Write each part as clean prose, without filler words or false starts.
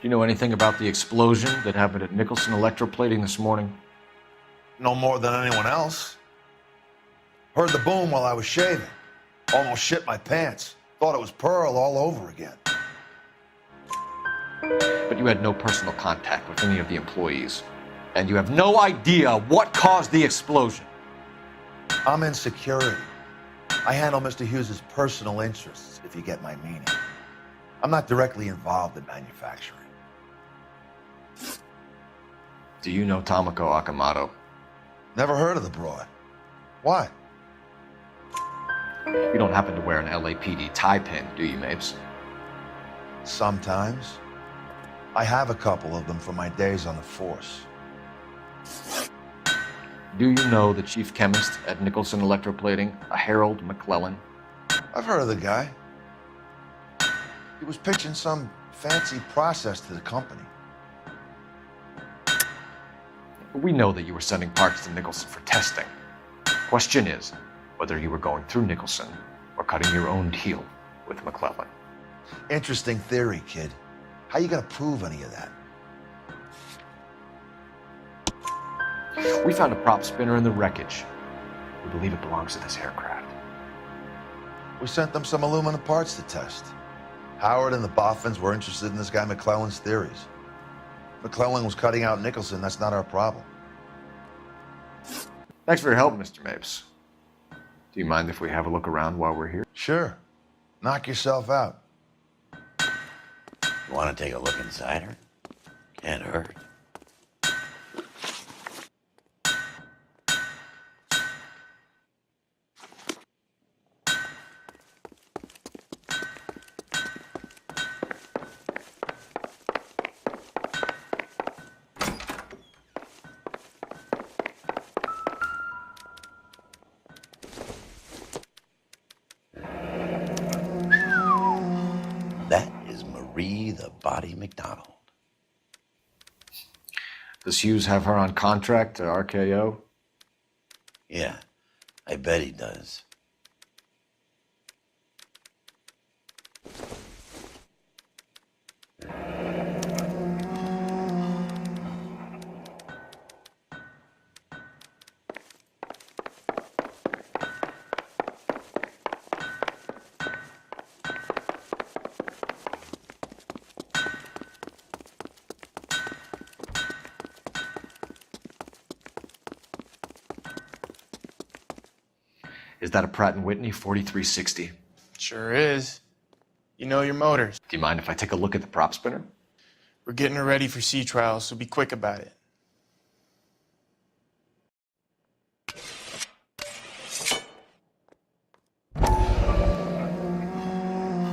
you know anything about the explosion that happened at Nicholson Electroplating this morning? No more than anyone else. Heard the boom while I was shaving. Almost shit my pants. Thought it was Pearl all over again. But you had no personal contact with any of the employees. And you have no idea what caused the explosion. I'm in security. I handle Mr. Hughes' personal interests, if you get my meaning. I'm not directly involved in manufacturing. Do you know Tomoko Akamoto? Never heard of the broad. Why? You don't happen to wear an LAPD tie pin, do you, Mapes? Sometimes. I have a couple of them from my days on the force. Do you know the chief chemist at Nicholson Electroplating, a Harold McClellan? I've heard of the guy. He was pitching some fancy process to the company. We know that you were sending parts to Nicholson for testing. Question is whether you were going through Nicholson or cutting your own deal with McClellan. Interesting theory, kid. How you gonna prove any of that? We found a prop spinner in the wreckage. We believe it belongs to this aircraft. We sent them some aluminum parts to test. Howard and the Boffins were interested in this guy McClellan's theories. McClellan was cutting out Nicholson. That's not our problem. Thanks for your help, Mr. Mapes. Do you mind if we have a look around while we're here? Sure. Knock yourself out. You want to take a look inside her? Can't hurt. That is Marie the Body McDonald. Does Hughes have her on contract to RKO? Yeah, I bet he does. Is that a Pratt & Whitney 4360? Sure is. You know your motors. Do you mind if I take a look at the prop spinner? We're getting her ready for sea trials, so be quick about it.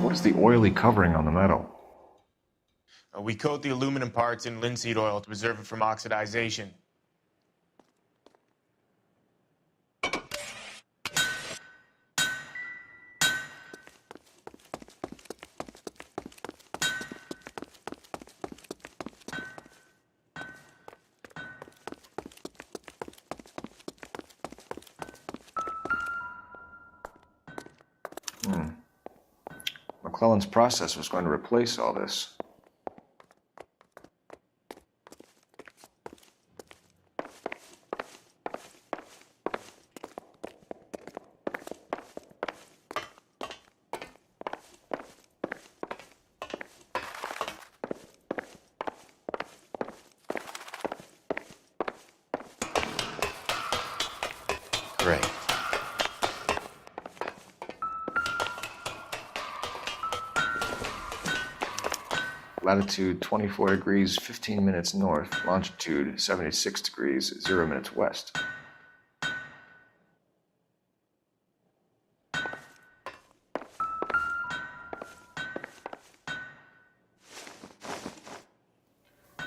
What is the oily covering on the metal? We coat the aluminum parts in linseed oil to preserve it from oxidization. McClellan's process was going to replace all this. Great. Latitude 24 degrees, 15 minutes north. Longitude 76 degrees, 0 minutes west.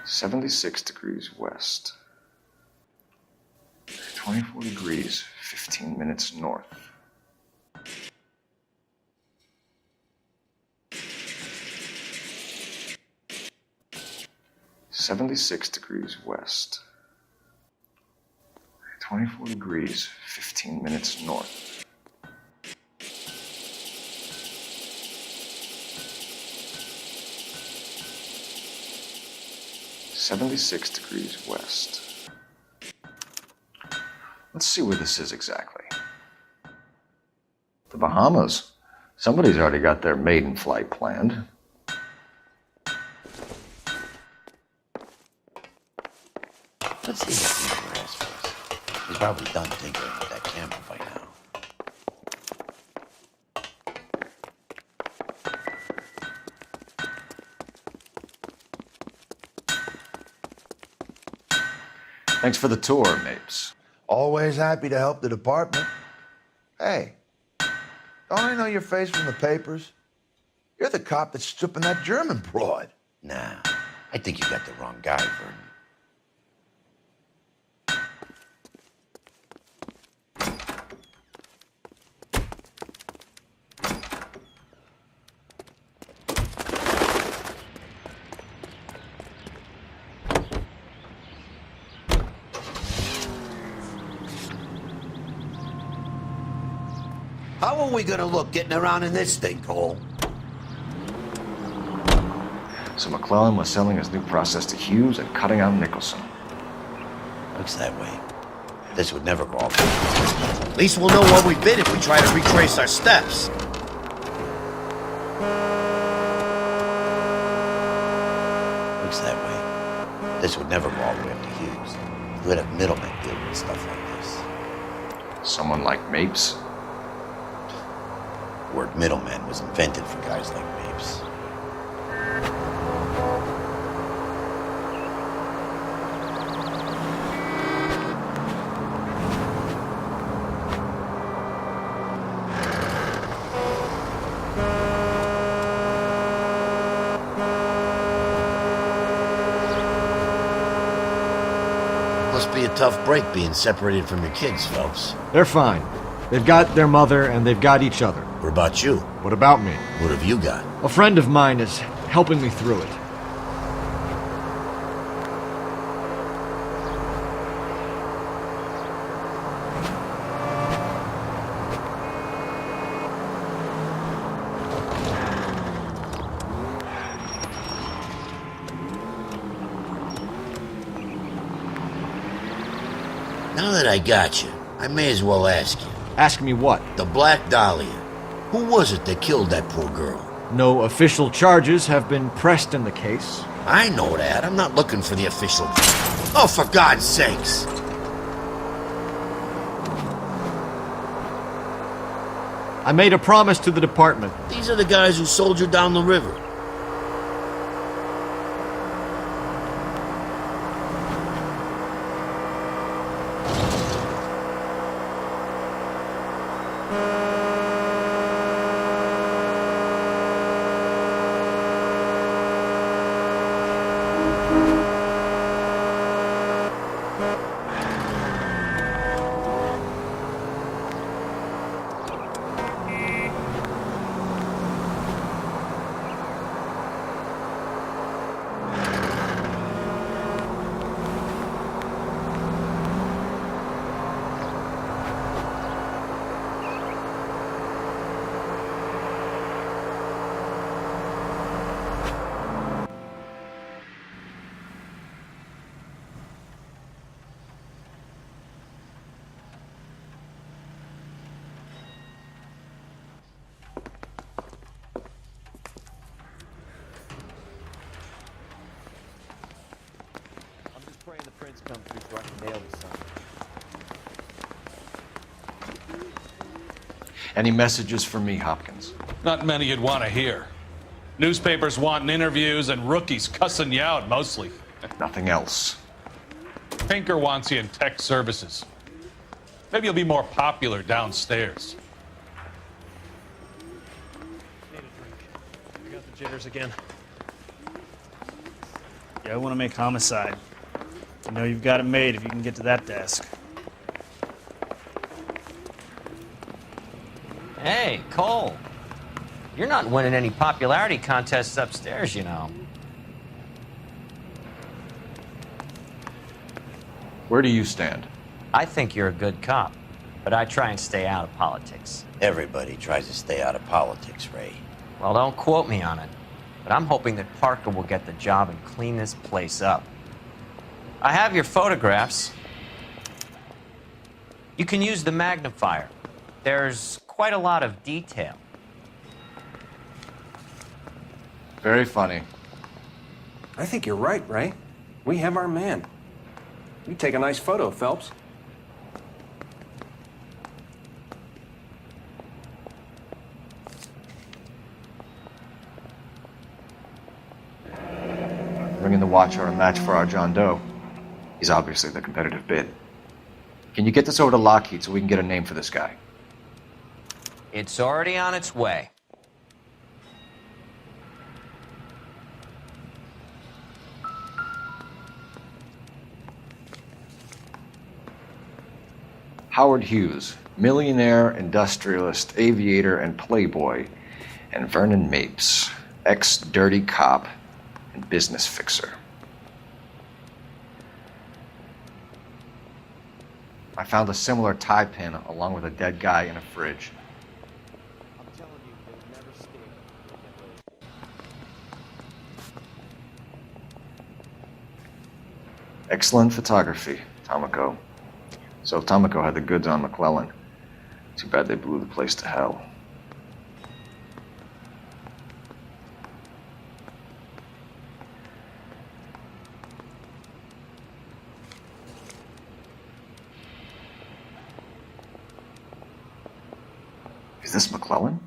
(76 degrees west). 24 degrees, 15 minutes north. (76 degrees west). 24 degrees, 15 minutes north. 76 degrees west. Let's see where this is exactly. The Bahamas. Somebody's already got their maiden flight planned. Let's see what the ass was. He's probably done tinkering with that camera by now. Thanks for the tour, Mapes. Always happy to help the department. Hey, don't I know your face from the papers? You're the cop that's stripping that German broad. Nah, I think you got the wrong guy, Vernon. How are we gonna look getting around in this thing, Cole? So McClellan was selling his new process to Hughes and cutting out Nicholson. Looks that way. This would never go off. At least we'll know where we've been if we try to retrace our steps. Looks that way. This would never go all the way up to Hughes. You would have middlemen dealing with stuff like this. Someone like Mapes? The word middleman was invented for guys like Mapes. Must be a tough break being separated from your kids, Phelps. They're fine. They've got their mother and they've got each other. What about you? What about me? What have you got? A friend of mine is helping me through it. Now that I got you, I may as well ask you. Ask me what? The Black Dahlia. Who was it that killed that poor girl? No official charges have been pressed in the case. I know that. I'm not looking for the official... Oh, for God's sakes! I made a promise to the department. These are the guys who sold you down the river. Praying the prince comes through so I can nail this son. Any messages for me, Hopkins? Not many you'd want to hear. Newspapers wanting interviews and rookies cussing you out, mostly. Nothing else. Pinker wants you in tech services. Maybe you'll be more popular downstairs. Need a drink. I got the jitters again. Yeah, I want to make homicide. You know you've got it made if you can get to that desk. Hey, Cole. You're not winning any popularity contests upstairs, you know. Where do you stand? I think you're a good cop, but I try and stay out of politics. Everybody tries to stay out of politics, Ray. Well, don't quote me on it, but I'm hoping that Parker will get the job and clean this place up. I have your photographs. You can use the magnifier. There's quite a lot of detail. Very funny. I think you're right, Ray. We have our man. You take a nice photo, Phelps. Bringing the Watcher a match for our John Doe. He's obviously the competitive bid. Can you get this over to Lockheed so we can get a name for this guy? It's already on its way. Howard Hughes, millionaire, industrialist, aviator, and playboy, and Vernon Mapes, ex-dirty cop and business fixer. I found a similar tie pin along with a dead guy in a fridge. I'm telling you, they never stay. Excellent photography, Tomoko. So Tomoko had the goods on McClellan. Too bad they blew the place to hell. Is this McClellan?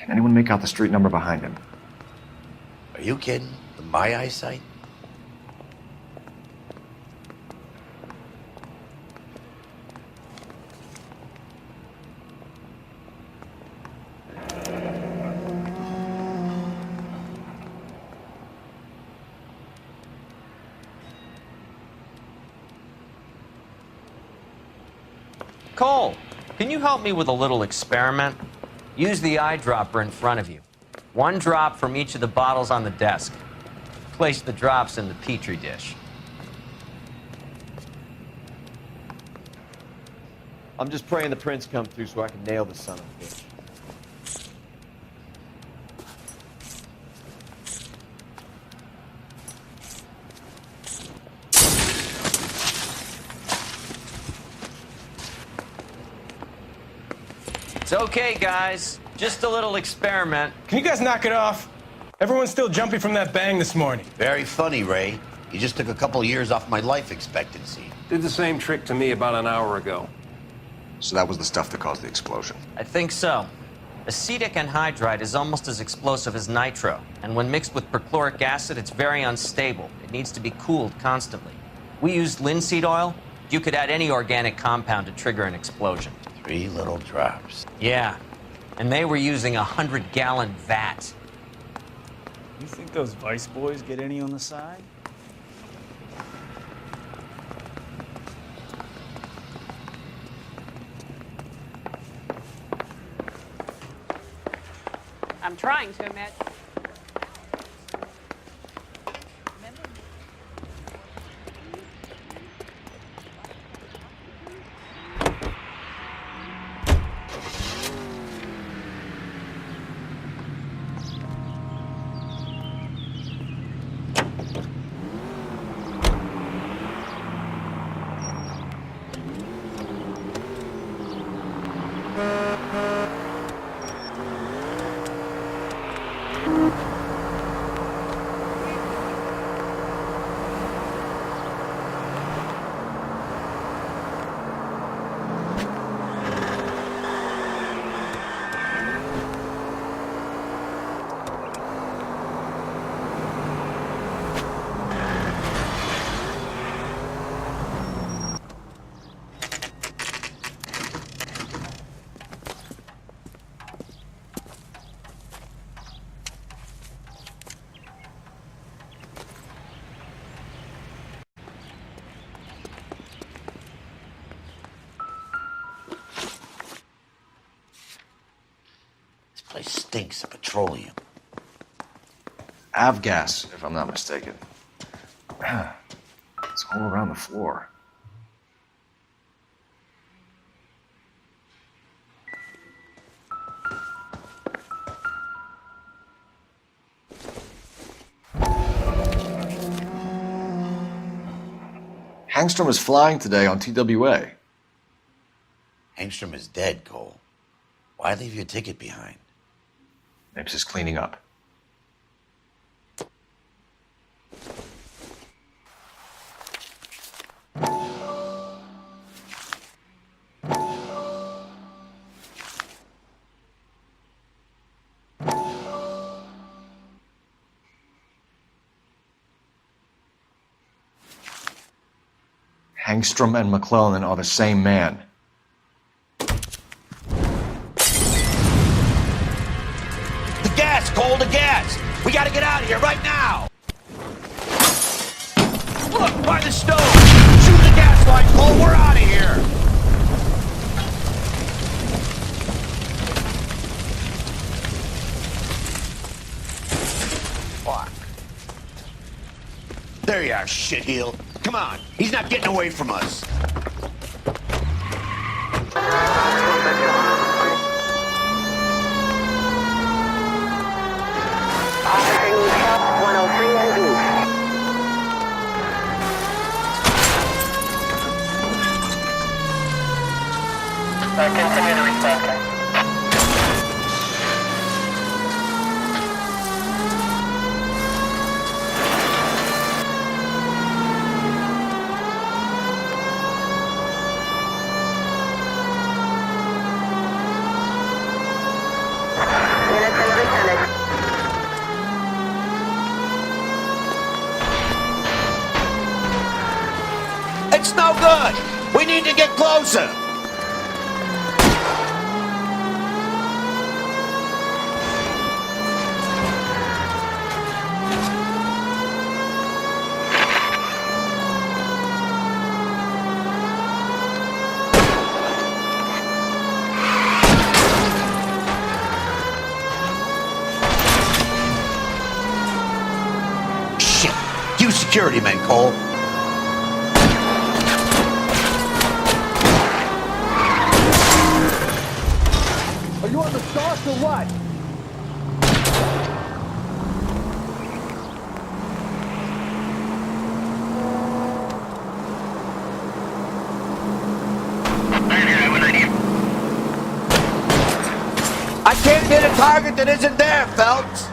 Can anyone make out the street number behind him? Are you kidding? With my eyesight? Cole, can you help me with a little experiment? Use the eyedropper in front of you. One drop from each of the bottles on the desk. Place the drops in the petri dish. I'm just praying the prints come through so I can nail the son of a bitch. It's okay, guys. Just a little experiment. Can you guys knock it off? Everyone's still jumpy from that bang this morning. Very funny, Ray. You just took a couple years off my life expectancy. Did the same trick to me about an hour ago. So that was the stuff that caused the explosion. I think so. Acetic anhydride is almost as explosive as nitro, and when mixed with perchloric acid, it's very unstable. It needs to be cooled constantly. We used linseed oil. You could add any organic compound to trigger an explosion. 3 little drops. Yeah, and they were using a 100-gallon vat. You think those Vice boys get any on the side? I'm trying to imagine. Place stinks of petroleum. Avgas, if I'm not mistaken. It's all around the floor. Angstrom is flying today on TWA. Angstrom is dead, Cole. Why leave your ticket behind? Mapes is cleaning up. Angstrom and McClellan are the same man. The gas, Cole, the gas! We gotta get out of here right now! Look, by the stove! Shoot the gas line, Cole, we're out of here! Fuck. There you are, shitheel. Come on, he's not getting away from us. Continue to respond. It's no good! We need to get closer! Shit! Use security men, Cole. Are you on the sauce or what? I can't hit a target that isn't there, Phelps.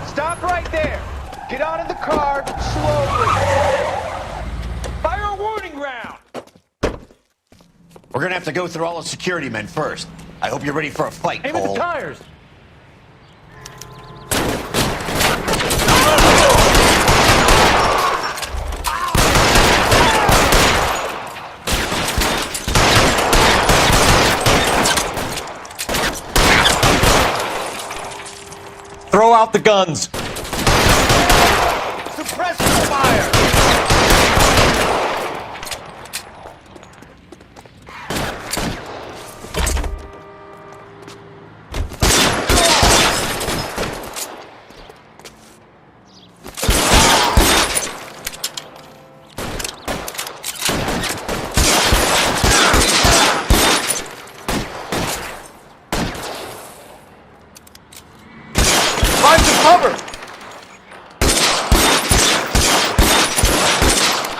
Stop right there. Get out of the car slowly. Fire a warning round. We're gonna have to go through all the security men first. I hope you're ready for a fight, Aim at Cole. the tires. Throw out the guns. Suppress the fire! Find some cover.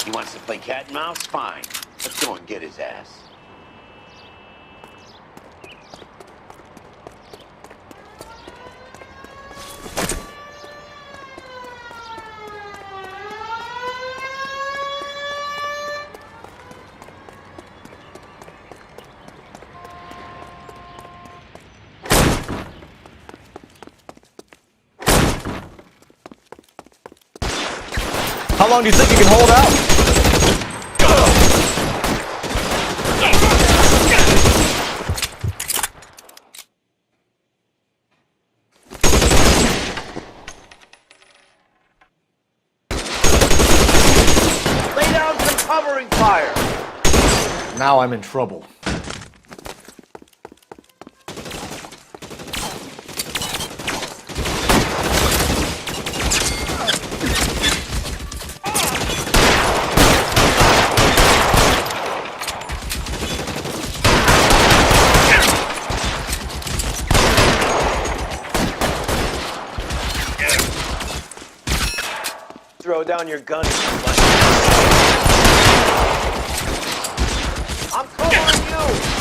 He wants to play cat and mouse? Fine. Let's go and get his ass. How long do you think you can hold out? Lay down some covering fire! Now I'm in trouble. down your gun. I'm covering you!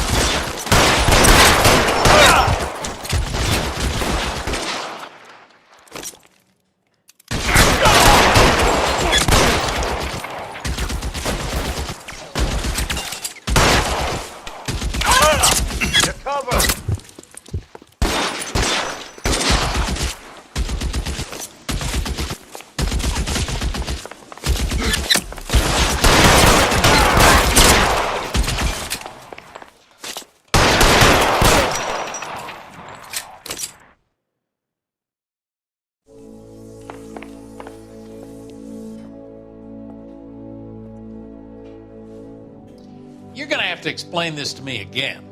You're gonna have to explain this to me again.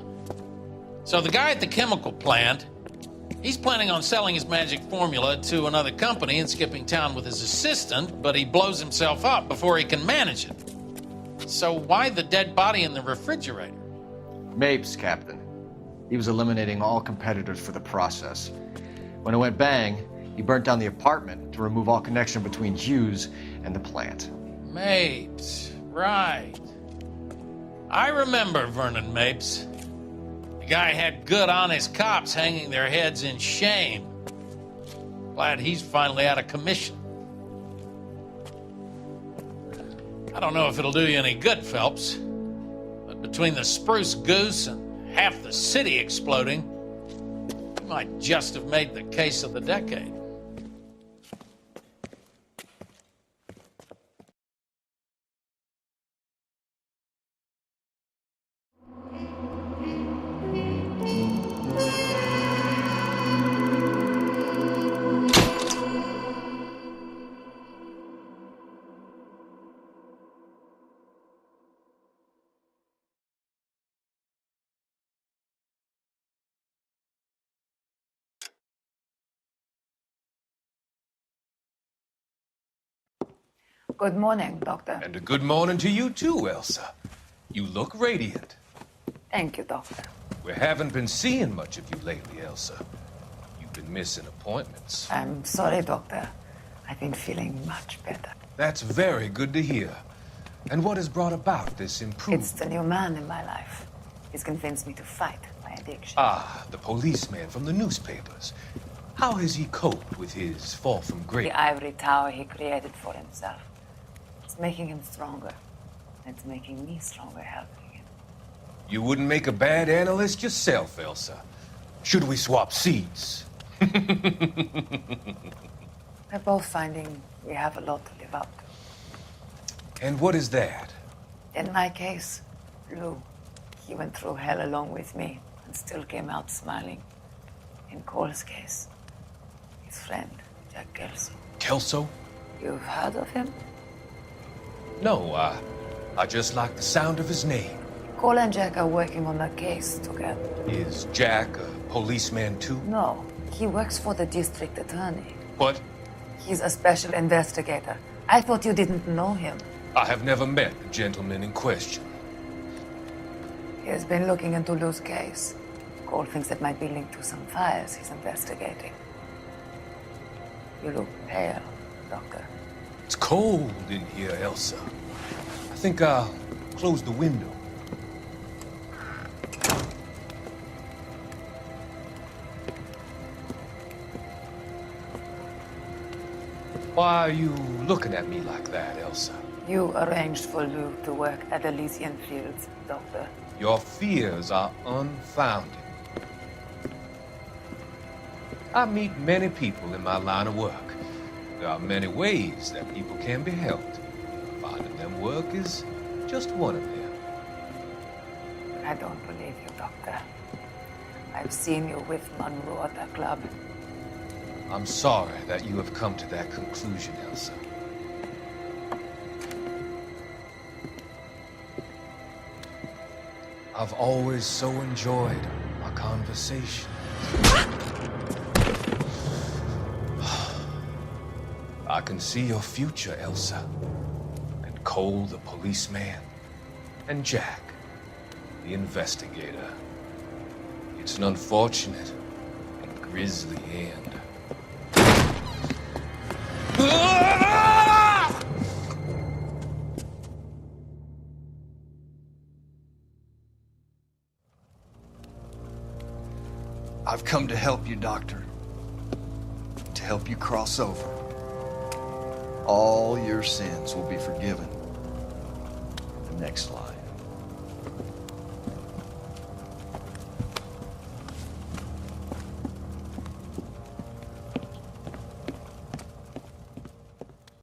So the guy at the chemical plant, he's planning on selling his magic formula to another company and skipping town with his assistant, but he blows himself up before he can manage it. So why the dead body in the refrigerator? Mapes, Captain. He was eliminating all competitors for the process. When it went bang, he burnt down the apartment to remove all connection between Hughes and the plant. Mapes, right. I remember Vernon Mapes. The guy had good, honest cops hanging their heads in shame. Glad he's finally out of commission. I don't know if it'll do you any good, Phelps, but between the spruce goose and half the city exploding, you might just have made the case of the decade. Good morning, Doctor. And a good morning to you too, Elsa. You look radiant. Thank you, Doctor. We haven't been seeing much of you lately, Elsa. You've been missing appointments. I'm sorry, Doctor. I've been feeling much better. That's very good to hear. And what has brought about this improvement? It's the new man in my life. He's convinced me to fight my addiction. Ah, the policeman from the newspapers. How has he coped with his fall from grace? The ivory tower he created for himself. It's making him stronger. It's making me stronger helping him. You wouldn't make a bad analyst yourself, Elsa. Should we swap seats? We're both finding we have a lot to live up to. And what is that? In my case, Lou. He went through hell along with me and still came out smiling. In Cole's case, his friend, Jack Kelso. Kelso? You've heard of him? No, I just like the sound of his name. Cole and Jack are working on a case together. Is Jack a policeman too? No, he works for the district attorney. What? He's a special investigator. I thought you didn't know him. I have never met the gentleman in question. He has been looking into Lou's case. Cole thinks it might be linked to some fires he's investigating. You look pale, Doctor. It's cold in here, Elsa. I think I'll close the window. Why are you looking at me like that, Elsa? You arranged for Lou to work at Elysian Fields, Doctor. Your fears are unfounded. I meet many people in my line of work. There are many ways that people can be helped. Finding them work is just one of them. I don't believe you, Doctor. I've seen you with Monroe at the club. I'm sorry that you have come to that conclusion, Elsa. I've always so enjoyed our conversation. I can see your future, Elsa. And Cole, the policeman. And Jack, the investigator. It's an unfortunate and grisly end. I've come to help you, Doctor. To help you cross over. All your sins will be forgiven. The next life.